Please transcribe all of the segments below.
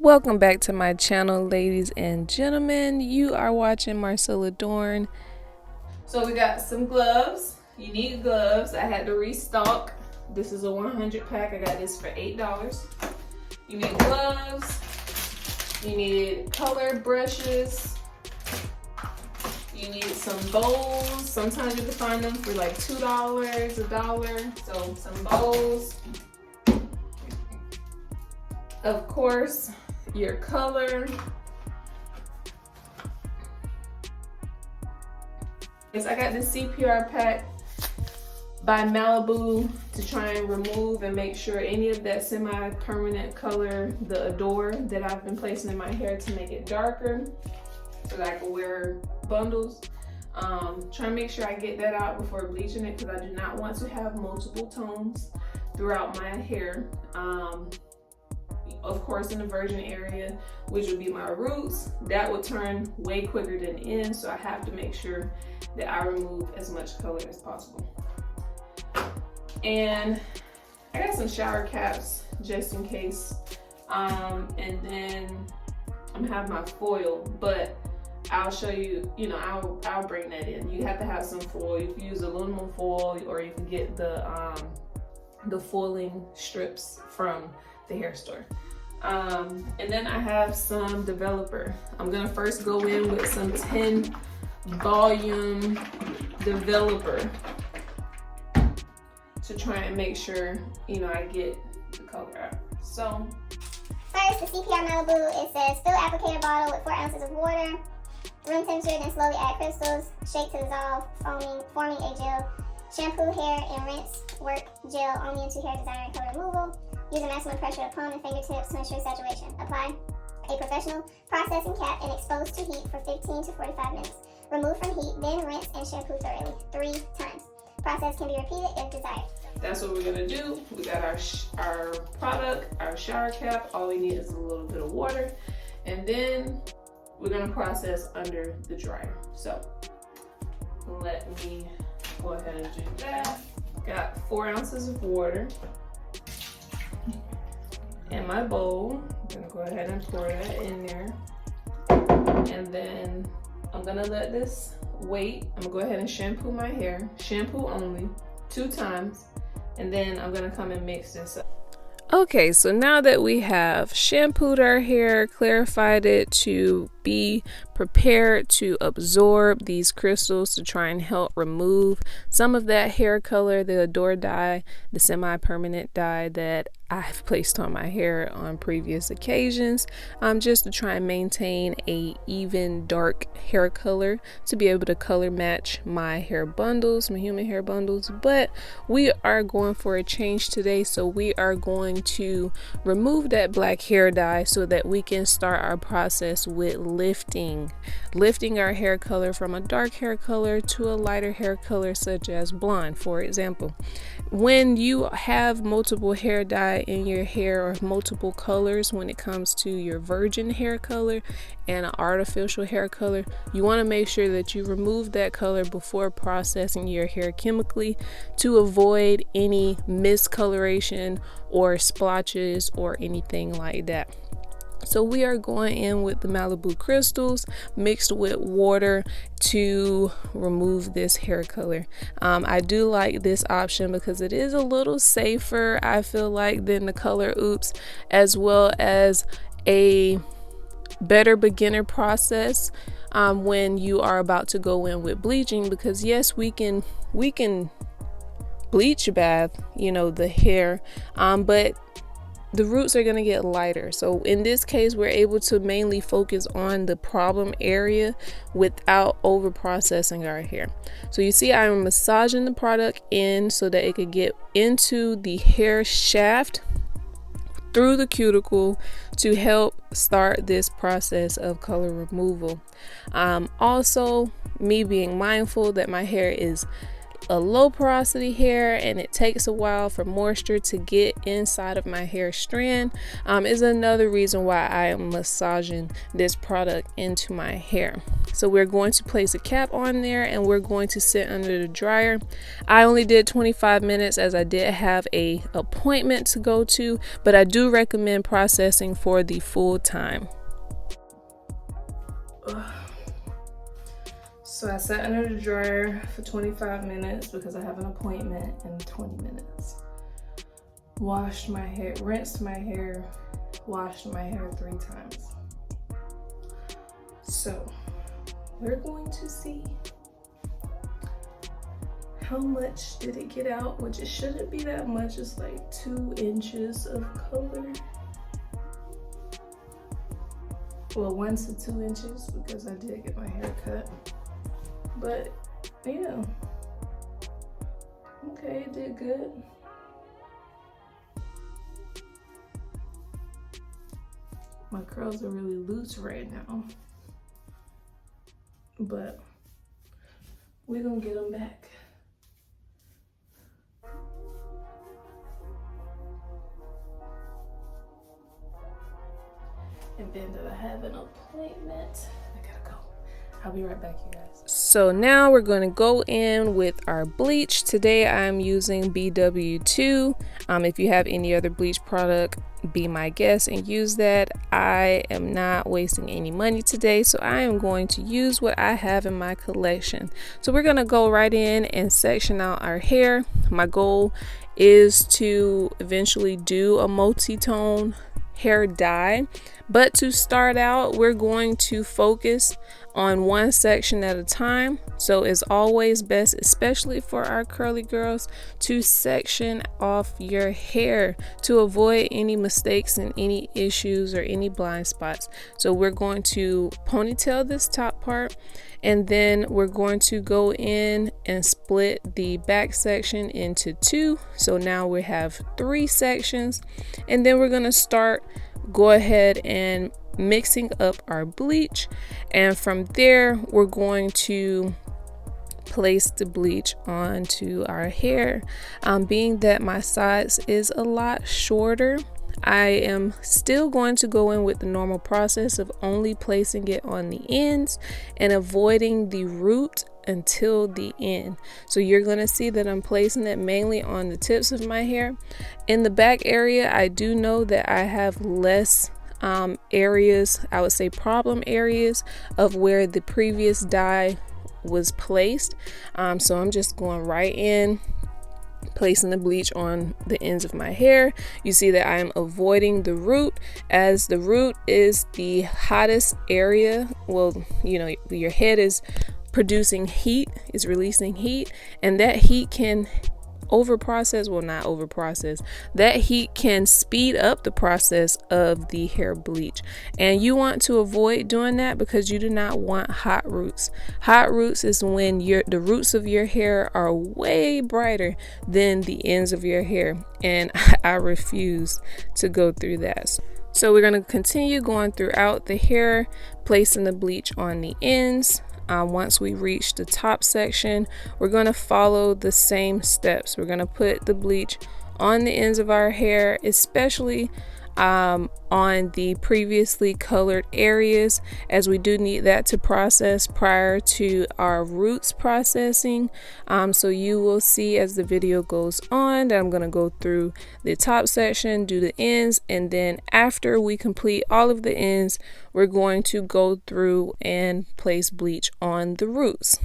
Welcome back to my channel, ladies and gentlemen. You are watching Marcella Dorn. So we got some gloves. You need gloves. I had to restock. This is a 100 pack. I got this for $8. You need gloves. You need color brushes. You need some bowls. Sometimes you can find them for like $2, $1. So some bowls. Of course, your color. Yes, I got this CPR pack by Malibu to try and remove and make sure any of that semi-permanent color, the Adore that I've been placing in my hair to make it darker so that I can wear bundles. Try and make sure I get that out before bleaching it because I do not want to have multiple tones throughout my hair. Of course, in the virgin area, which would be my roots, that would turn way quicker than ends, so I have to make sure that I remove as much color as possible. And I got some shower caps just in case, and then I'm gonna have my foil, but I'll show you, I'll bring that in. You have to have some foil. You can use aluminum foil, or you can get the foiling strips from the hair store. And then I have some developer. I'm gonna first go in with some 10 volume developer to try and make sure, I get the color out. So first, the CPR Malibu, it says fill applicator bottle with 4 ounces of water, room temperature, then slowly add crystals, shake to dissolve, forming a gel. Shampoo, hair, and rinse work gel only into hair designer and color removal. Use a maximum pressure of palm and fingertips to ensure saturation. Apply a professional processing cap and expose to heat for 15 to 45 minutes. Remove from heat, then rinse and shampoo thoroughly 3 times. Process can be repeated if desired. That's what we're gonna do. We got our product, our shower cap. All we need is a little bit of water, and then we're gonna process under the dryer. So let me go ahead and do that. Got 4 ounces of water in my bowl. I'm gonna go ahead and pour that in there. And then I'm gonna let this wait. I'm gonna go ahead and shampoo my hair. Shampoo only, 2 times. And then I'm gonna come and mix this up. Okay, so now that we have shampooed our hair, clarified it to be prepared to absorb these crystals to try and help remove some of that hair color, the Adore dye, the semi-permanent dye that I've placed on my hair on previous occasions, just to try and maintain a even dark hair color to be able to color match my hair bundles, my human hair bundles. But we are going for a change today, so we are going to remove that black hair dye so that we can start our process with lifting our hair color from a dark hair color to a lighter hair color such as blonde, for example. When you have multiple hair dye in your hair, or multiple colors when it comes to your virgin hair color and an artificial hair color, you want to make sure that you remove that color before processing your hair chemically to avoid any miscoloration or splotches or anything like that. So we are going in with the Malibu crystals mixed with water to remove this hair color. I do like this option because it is a little safer, I feel like, than the color Oops, as well as a better beginner process when you are about to go in with bleaching, because yes, we can bleach bath the hair, but the roots are going to get lighter. So in this case, we're able to mainly focus on the problem area without over processing our hair. So you see, I'm massaging the product in so that it could get into the hair shaft through the cuticle to help start this process of color removal. Also, me being mindful that my hair is a low porosity hair and it takes a while for moisture to get inside of my hair strand, is another reason why I am massaging this product into my hair. So we're going to place a cap on there and we're going to sit under the dryer. I only did 25 minutes as I did have a appointment to go to, but I do recommend processing for the full time. So I sat under the dryer for 25 minutes because I have an appointment in 20 minutes. Washed my hair, rinsed my hair, washed my hair 3 times. So we're going to see how much did it get out, which it shouldn't be that much. It's like 2 inches of color. Well, 1 to 2 inches because I did get my hair cut. But yeah, okay, it did good. My curls are really loose right now, but we're gonna get them back. And then that I have an appointment. I gotta go. I'll be right back, you guys. So now we're going to go in with our bleach. Today I'm using BW2. If you have any other bleach product, be my guest and use that. I am not wasting any money today, so I am going to use what I have in my collection. So we're going to go right in and section out our hair. My goal is to eventually do a multi-tone hair dye, but to start out we're going to focus on one section at a time. So it's always best, especially for our curly girls, to section off your hair to avoid any mistakes and any issues or any blind spots. So we're going to ponytail this top part, and then we're going to go in and split the back section into 2. So now we have 3 sections, and then we're going to go ahead and mixing up our bleach, and from there we're going to place the bleach onto our hair. Being that my size is a lot shorter, I am still going to go in with the normal process of only placing it on the ends and avoiding the root until the end. So you're going to see that I'm placing it mainly on the tips of my hair. In the back area, I do know that I have less areas, I would say problem areas, of where the previous dye was placed. So I'm just going right in, placing the bleach on the ends of my hair. You see that I am avoiding the root, as the root is the hottest area. Well, you know, your head is producing heat, is releasing heat, and that heat can that heat can speed up the process of the hair bleach, and you want to avoid doing that because you do not want hot roots. Hot roots is when the roots of your hair are way brighter than the ends of your hair, and I refuse to go through that. So we're going to continue going throughout the hair, placing the bleach on the ends. Once we reach the top section, we're going to follow the same steps. We're going to put the bleach on the ends of our hair, especially on the previously colored areas, as we do need that to process prior to our roots processing. So you will see as the video goes on that I'm going to go through the top section, do the ends, and then after we complete all of the ends, we're going to go through and place bleach on the roots.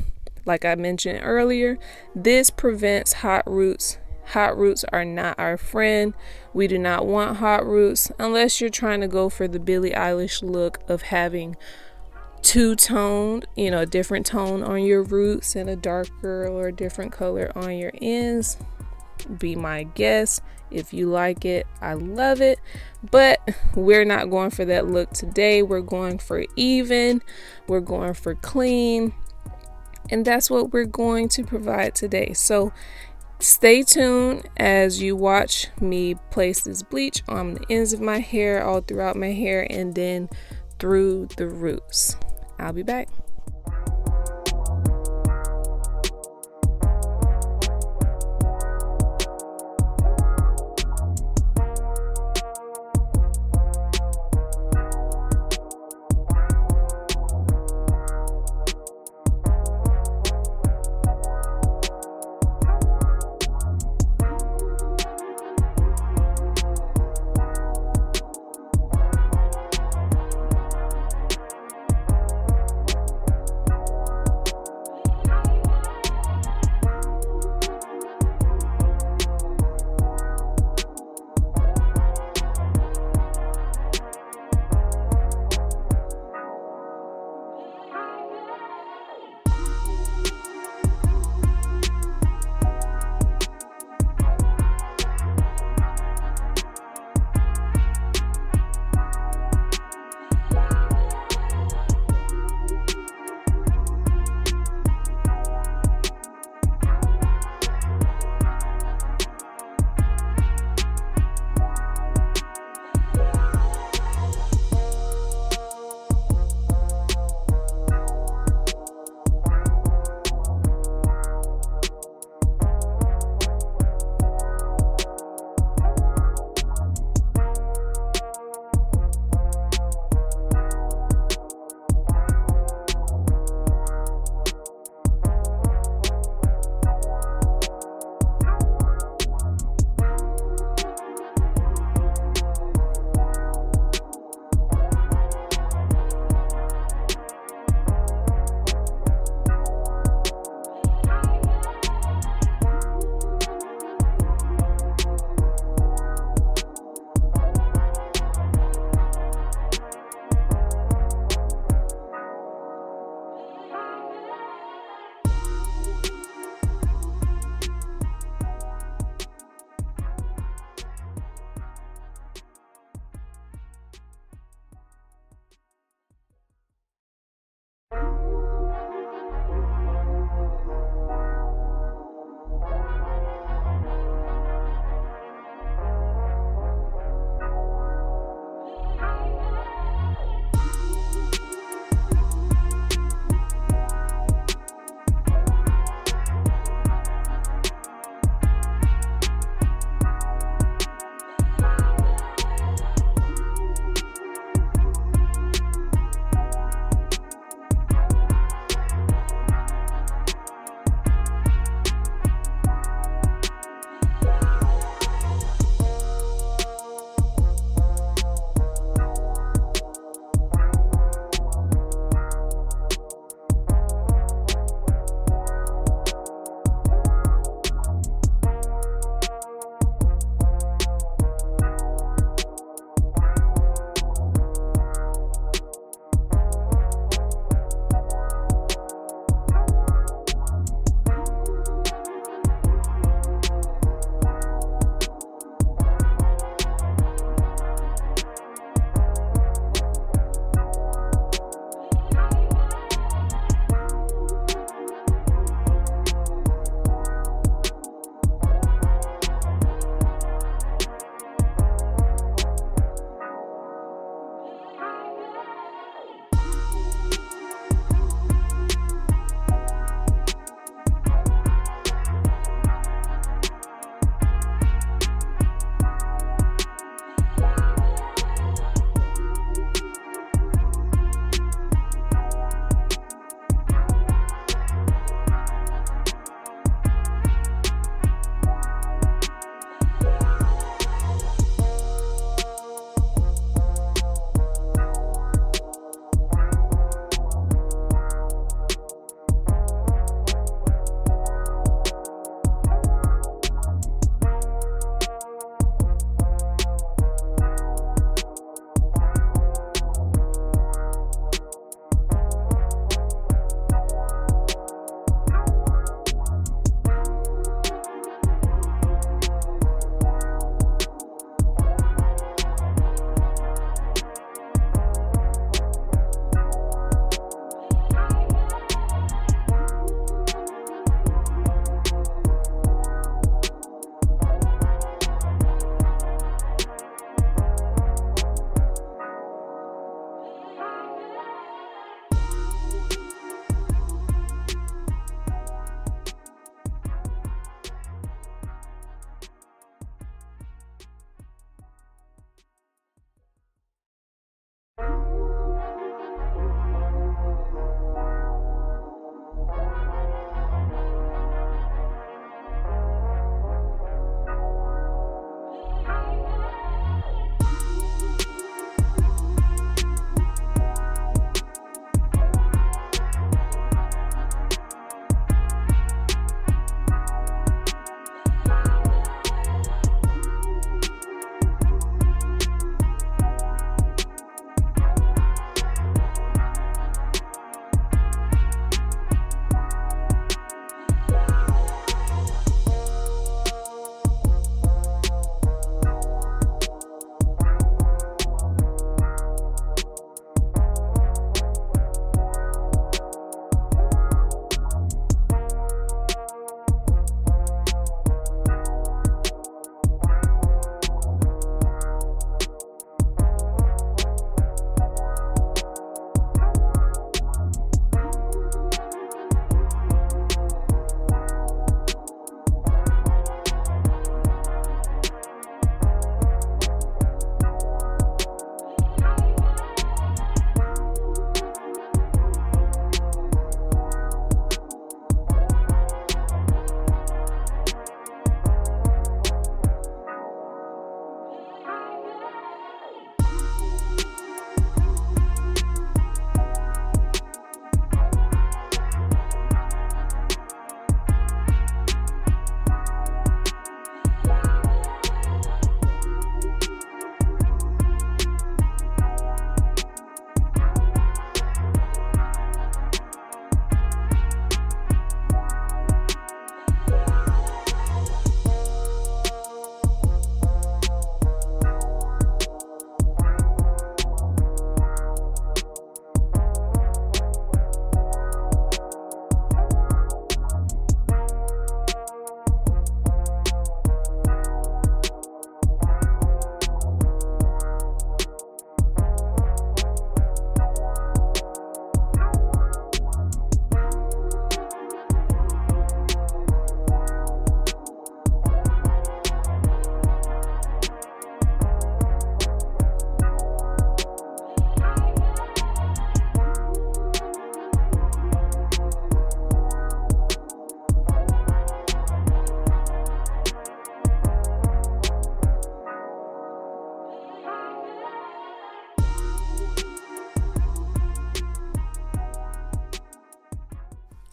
Like I mentioned earlier, this prevents hot roots. Hot roots are not our friend. We do not want hot roots unless you're trying to go for the Billie Eilish look of having two-toned, you know, a different tone on your roots and a darker or a different color on your ends. Be my guest. If you like it, I love it. But we're not going for that look today. We're going for even. We're going for clean. And that's what we're going to provide today. So stay tuned as you watch me place this bleach on the ends of my hair, all throughout my hair, and then through the roots. I'll be back.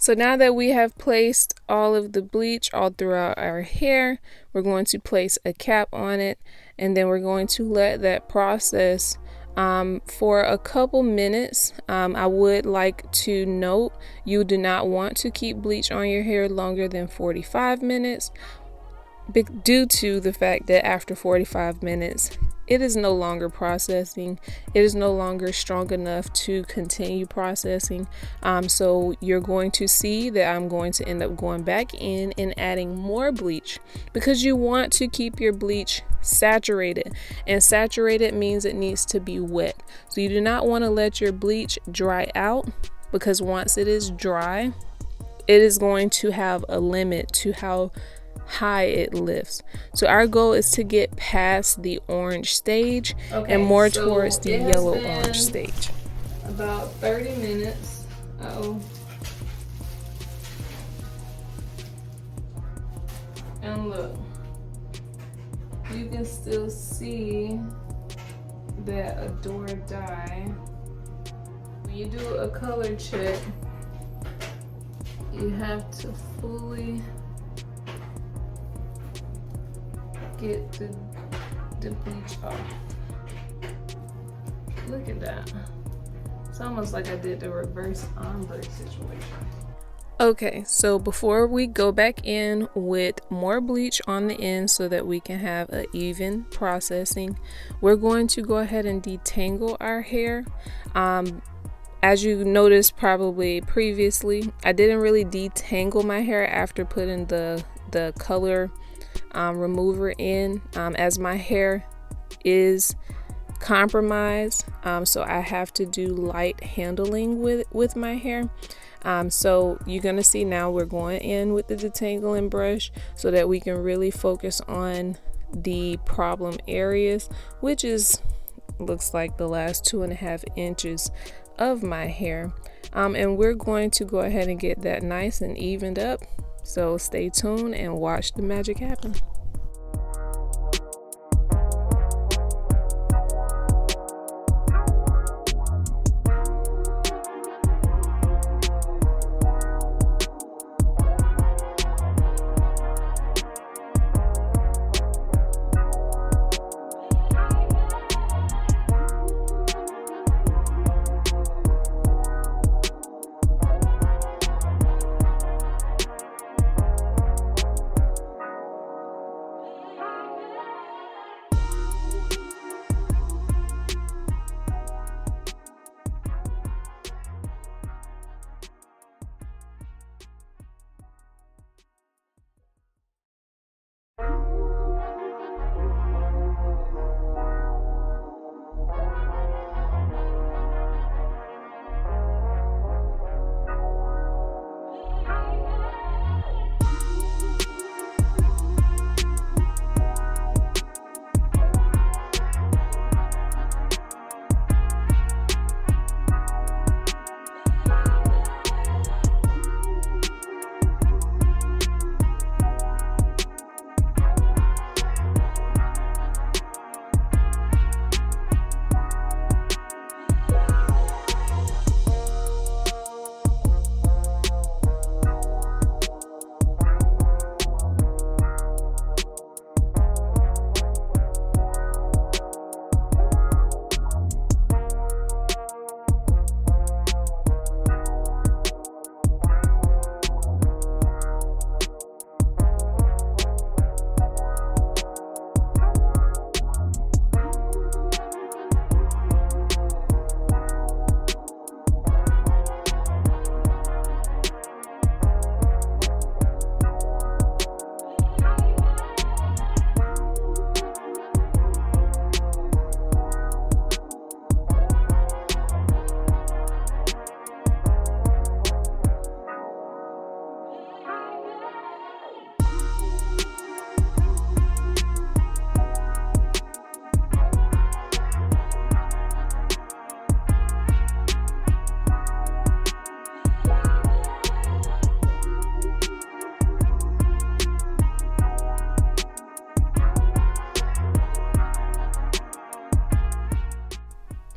So now that we have placed all of the bleach all throughout our hair, we're going to place a cap on it, and then we're going to let that process for a couple minutes. I would like to note you do not want to keep bleach on your hair longer than 45 minutes due to the fact that after 45 minutes it is no longer processing. It is no longer strong enough to continue processing. So you're going to see that I'm going to end up going back in and adding more bleach, because you want to keep your bleach saturated, and saturated means it needs to be wet. So you do not want to let your bleach dry out, because once it is dry, it is going to have a limit to how high it lifts. So our goal is to get past the orange stage and more towards the yellow orange stage. About 30 minutes. And look, you can still see that Adore dye. When you do a color check, you have to fully get the bleach off. Look at that. It's almost like I did the reverse ombre situation. Okay, so before we go back in with more bleach on the end so that we can have an even processing, we're going to go ahead and detangle our hair. As you noticed probably previously, I didn't really detangle my hair after putting the color remover in, as my hair is compromised, so I have to do light handling with my hair. So you're gonna see now we're going in with the detangling brush so that we can really focus on the problem areas, which is looks like the last 2.5 inches of my hair, and we're going to go ahead and get that nice and evened up. So stay tuned and watch the magic happen.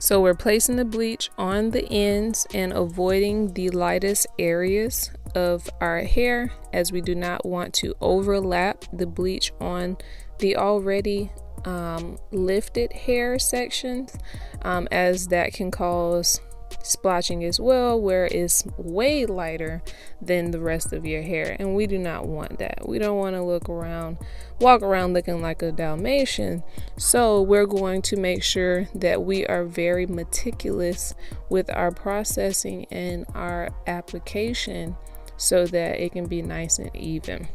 So we're placing the bleach on the ends and avoiding the lightest areas of our hair, as we do not want to overlap the bleach on the already lifted hair sections, as that can cause splotching as well, where it's way lighter than the rest of your hair, and we do not want that. We don't want to walk around looking like a Dalmatian. So we're going to make sure that we are very meticulous with our processing and our application so that it can be nice and even.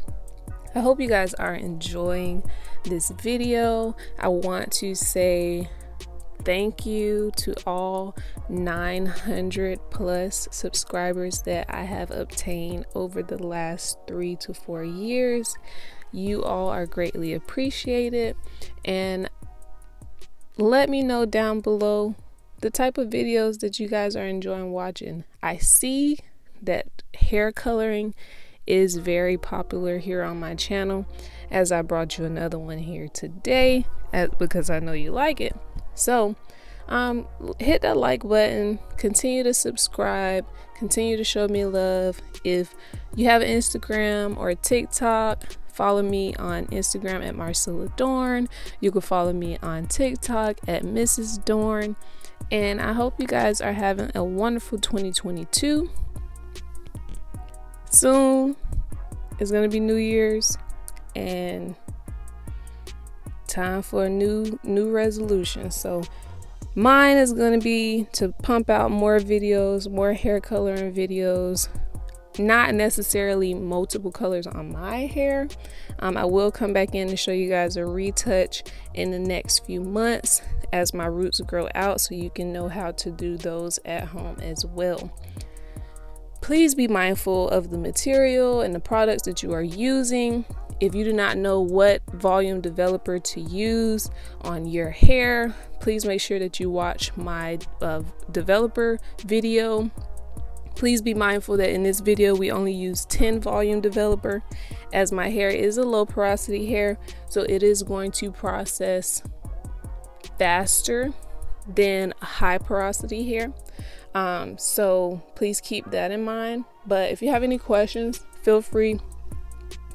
I hope you guys are enjoying this video. I want to say thank you to all 900 plus subscribers that I have obtained over the last 3 to 4 years. You all are greatly appreciated, and let me know down below the type of videos that you guys are enjoying watching. I see that hair coloring is very popular here on my channel, as I brought you another one here today because I know you like it. So hit that like button, continue to subscribe, continue to show me love. If you have an Instagram or a TikTok, follow me on Instagram at Marcella Dorn. You can follow me on TikTok at Mrs. Dorn. And I hope you guys are having a wonderful 2022. Soon it's gonna be New Year's, and time for a new resolution. So mine is going to be to pump out more videos, more hair coloring videos, not necessarily multiple colors on my hair. I will come back in and show you guys a retouch in the next few months as my roots grow out, so you can know how to do those at home as well. Please be mindful of the material and the products that you are using. If you do not know what volume developer to use on your hair, please make sure that you watch my developer video. Please be mindful that in this video we only use 10 volume developer, as my hair is a low porosity hair, so it is going to process faster than high porosity hair. So please keep that in mind. But if you have any questions, feel free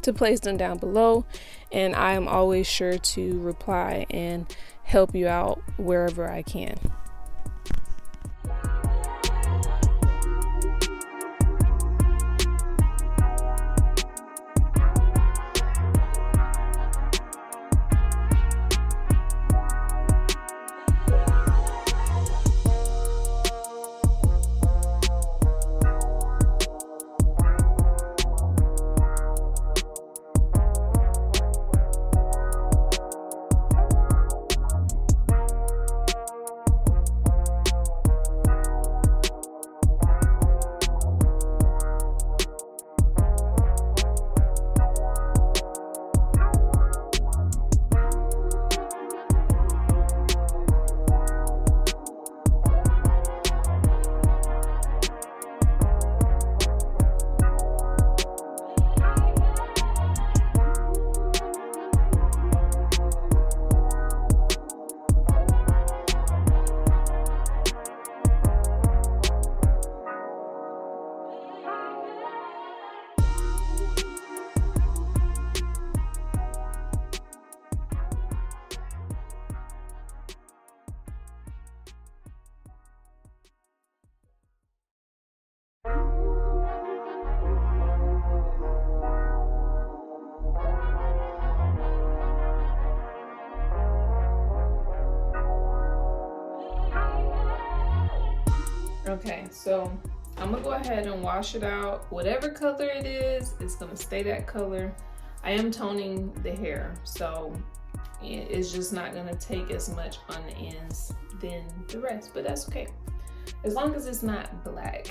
to place them down below, and I am always sure to reply and help you out wherever I can. Okay, so I'm gonna go ahead and wash it out. Whatever color it is, it's gonna stay that color. I am toning the hair, so it's just not gonna take as much on the ends than the rest, but that's okay, as long as it's not black.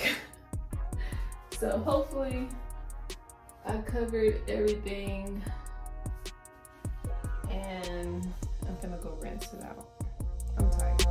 So hopefully I covered everything, and I'm gonna go rinse it out. I'm tired.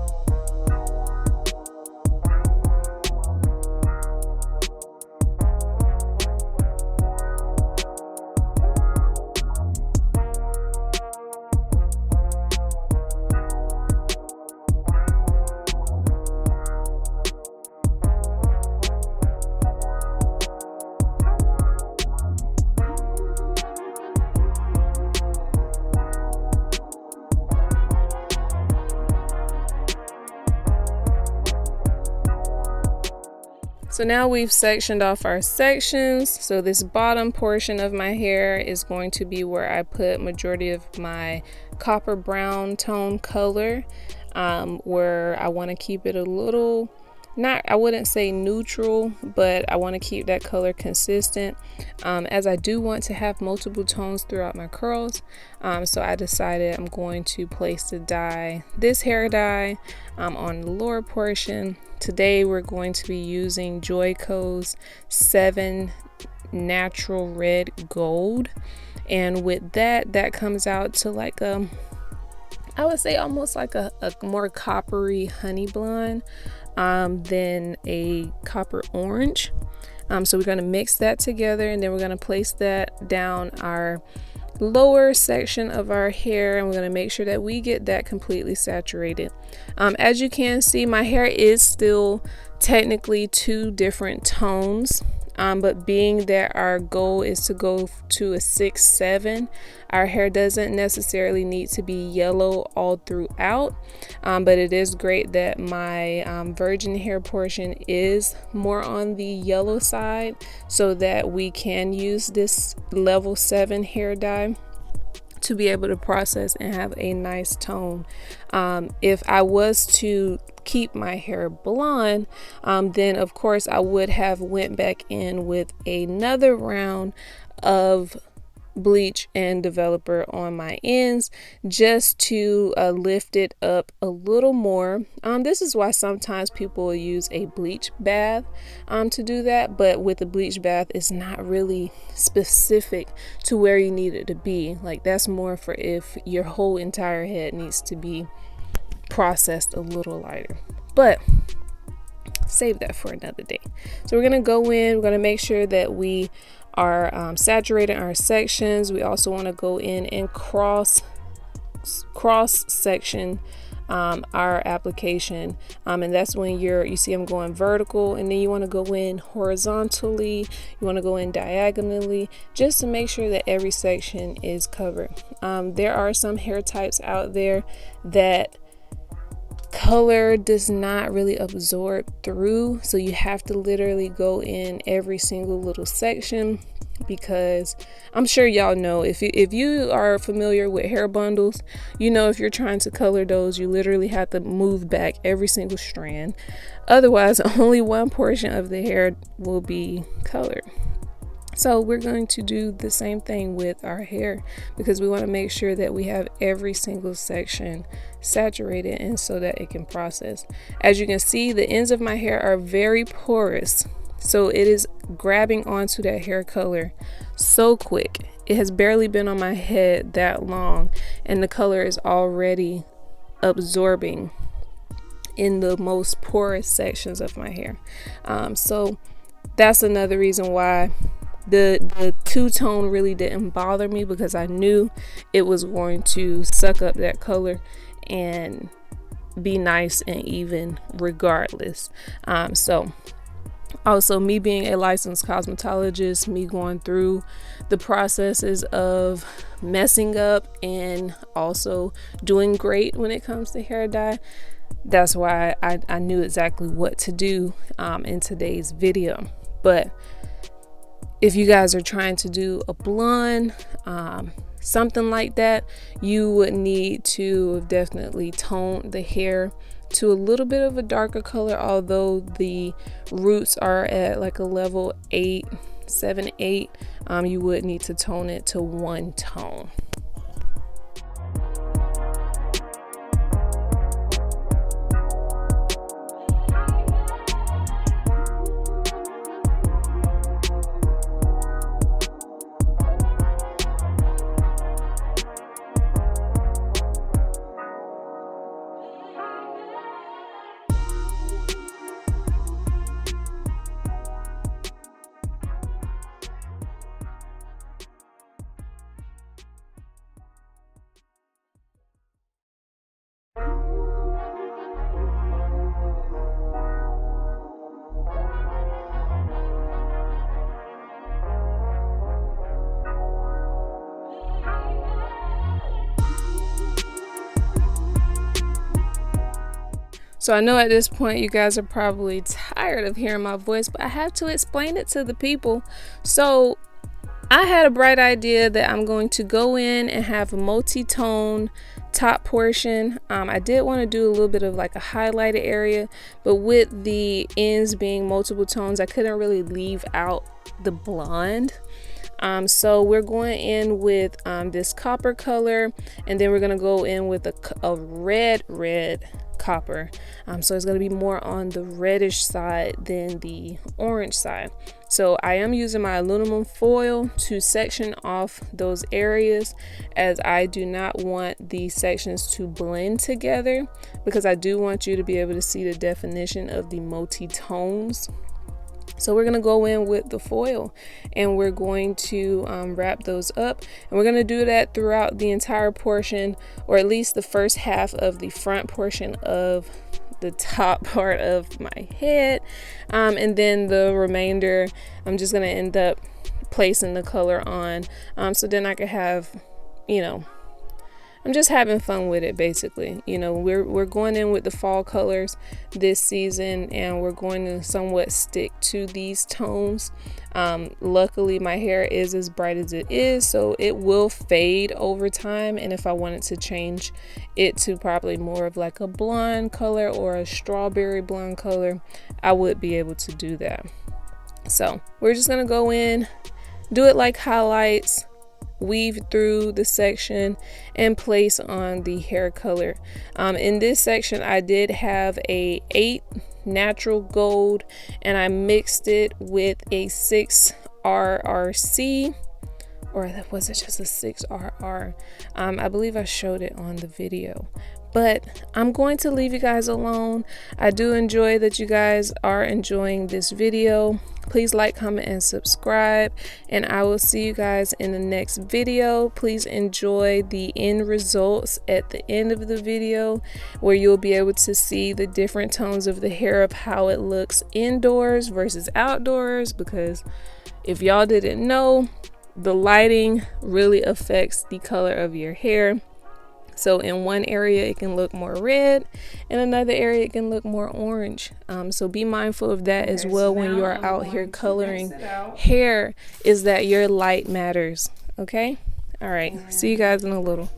So now we've sectioned off our sections. So this bottom portion of my hair is going to be where I put majority of my copper brown tone color, where I want to keep it a little, I wouldn't say neutral, but I want to keep that color consistent, as I do want to have multiple tones throughout my curls. So I decided I'm going to place the dye, this hair dye, on the lower portion. Today we're going to be using Joico's 7 Natural Red Gold, and with that comes out to like I would say almost like a more coppery honey blonde than a copper orange. So we're going to mix that together, and then we're going to place that down our lower section of our hair, and we're going to make sure that we get that completely saturated. As you can see, my hair is still technically 2 different tones, but being that our goal is to go to a 6-7, our hair doesn't necessarily need to be yellow all throughout, but it is great that my virgin hair portion is more on the yellow side, so that we can use this level 7 hair dye to be able to process and have a nice tone. If I was to keep my hair blonde, then of course I would have went back in with another round of bleach and developer on my ends, just to lift it up a little more. This is why sometimes people will use a bleach bath to do that, but with a bleach bath, it's not really specific to where you need it to be. Like, that's more for if your whole entire head needs to be processed a little lighter, but save that for another day. So we're gonna go in, we're gonna make sure that we are saturating our sections. We also want to go in and cross section our application, and that's when you see I'm going vertical, and then you want to go in horizontally, you want to go in diagonally, just to make sure that every section is covered. There are some hair types out there that color does not really absorb through, so you have to literally go in every single little section, because I'm sure y'all know, if you are familiar with hair bundles, you know, if you're trying to color those, you literally have to move back every single strand, otherwise only one portion of the hair will be colored. So we're going to do the same thing with our hair, because we want to make sure that we have every single section saturated, and so that it can process. As you can see, the ends of my hair are very porous, so it is grabbing onto that hair color so quick. It has barely been on my head that long, and the color is already absorbing in the most porous sections of my hair. So that's another reason why the two-tone really didn't bother me, because I knew it was going to suck up that color and be nice and even regardless. So also, me being a licensed cosmetologist, me going through the processes of messing up and also doing great when it comes to hair dye, that's why I knew exactly what to do in today's video. But if you guys are trying to do a blonde, something like that, you would need to definitely tone the hair to a little bit of a darker color, although the roots are at like a level 8, 7, 8. You would need to tone it to one tone. So I know at this point you guys are probably tired of hearing my voice, but I have to explain it to the people. So I had a bright idea that I'm going to go in and have a multi-tone top portion. I did want to do a little bit of like a highlighted area, but with the ends being multiple tones, I couldn't really leave out the blonde. So we're going in with this copper color, and then we're going to go in with a red copper. So it's going to be more on the reddish side than the orange side. So I am using my aluminum foil to section off those areas, as I do not want the sections to blend together, because I do want you to be able to see the definition of the multi-tones. So we're going to go in with the foil, and we're going to wrap those up, and we're going to do that throughout the entire portion, or at least the first half of the front portion of the top part of my head, and then the remainder I'm just going to end up placing the color on, so then I could have, you know, I'm just having fun with it basically. You know, we're going in with the fall colors this season, and we're going to somewhat stick to these tones. Luckily my hair is as bright as it is, so it will fade over time, and if I wanted to change it to probably more of like a blonde color or a strawberry blonde color, I would be able to do that. So we're just gonna go in, do it like highlights, weave through the section, and place on the hair color. In this section I did have a 8 natural gold, and I mixed it with a 6 RRC, or was it just a 6 RR? I believe I showed it on the video, but I'm going to leave you guys alone. I do enjoy that you guys are enjoying this video. Please like, comment, and subscribe, and I will see you guys in the next video. Please enjoy the end results at the end of the video, where you'll be able to see the different tones of the hair, of how it looks indoors versus outdoors, because if y'all didn't know, the lighting really affects the color of your hair. So in one area it can look more red, in another area it can look more orange. So be mindful of that as well when you are out here coloring hair, is that your light matters. Okay, all right, see you guys in a little.